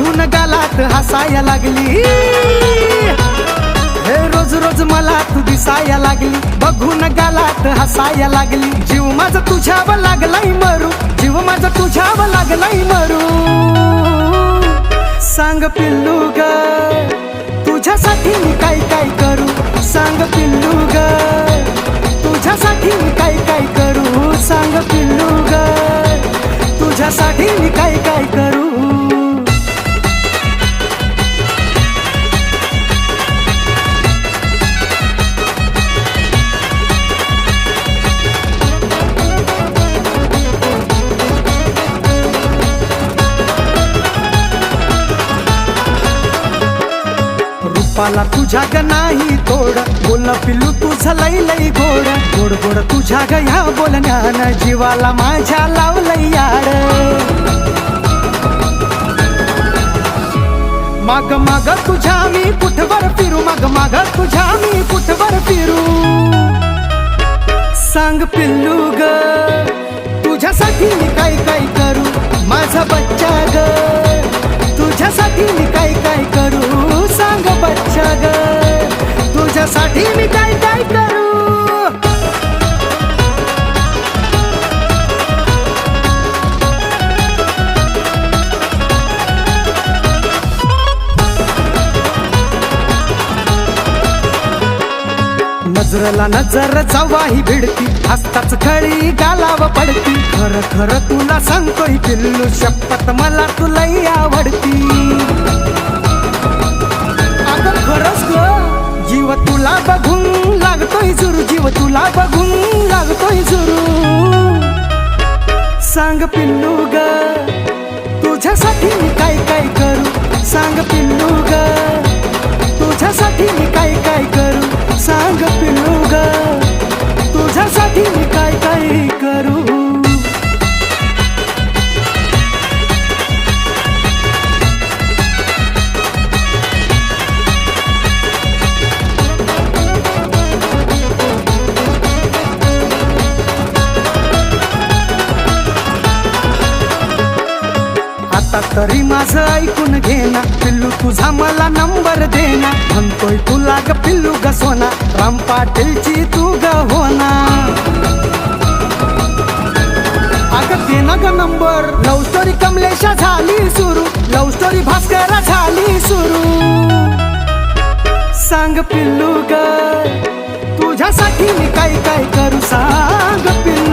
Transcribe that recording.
बघून गालात हसाया लागली। हे रोज रोज मला तू दिसाया लागली, बघून गालात हसाया लागली। जीव माझा तुझ्यावर लागलाय मरू, जीव माझा तुझ्यावर लागलाय मरू। सांग पिल्लू ग तुझ्यासाठी मी काय काय करू, सांग पिल्लू ग तुझ्यासाठी मी काय काय करू, सांग पिल्लू ग तुझ्यासाठी मी काय काय करू। रूपाला तुझ्या ग नाही तोड, बोल पिल्लू तुझं लई लई गोड, गोड गोड तुझ्या ग ह्या बोलण्यानं जीवाला माझ्या लावलंय याड। माग माग तुझ्या मी कुठवर फिरू, माग माग तुझ्या मी कुठवर फिरू। सांग पिल्लू ग तुझ्यासाठी मी काय काय करू, माझा बच्चा ग तुझ्यासाठी मी काय काय करू, सांग बच्चा ग तुझ्यासाठी मी काय काय करू। नजरला नजर जवाही भिडती, हसताच खळी गालाव पडती। खरं खरं तुला सांगतोय पिल्लू शपथ मला तुला आवडती। अगं खरंच ग जीव तुला बघून लागतोय जुरू, जीव तुला बघून लागतोय जुरू। सांग पिल्लू ग तुझ्यासाठी मी काय काय करू, सांग पिल्लू ग तुझ्यासाठी मी काय काय करू, सांग पिल्लू ग तुझ्यासाठी मी काय काय करू। आता तरी माझं ऐकून घेना पिल्लू तुझा मला नंबर देना, म्हणतोय तुला ग पिल्लू ग सोना, राम पाटीलची तू ग होना। अगं देना ग नंबर, लव स्टोरी कमलेशा झाली सुरू, लव स्टोरी भास्करा झाली सुरू। सांग पिल्लू ग तुझ्यासाठी मी काय काय करू, सांग पिल्लू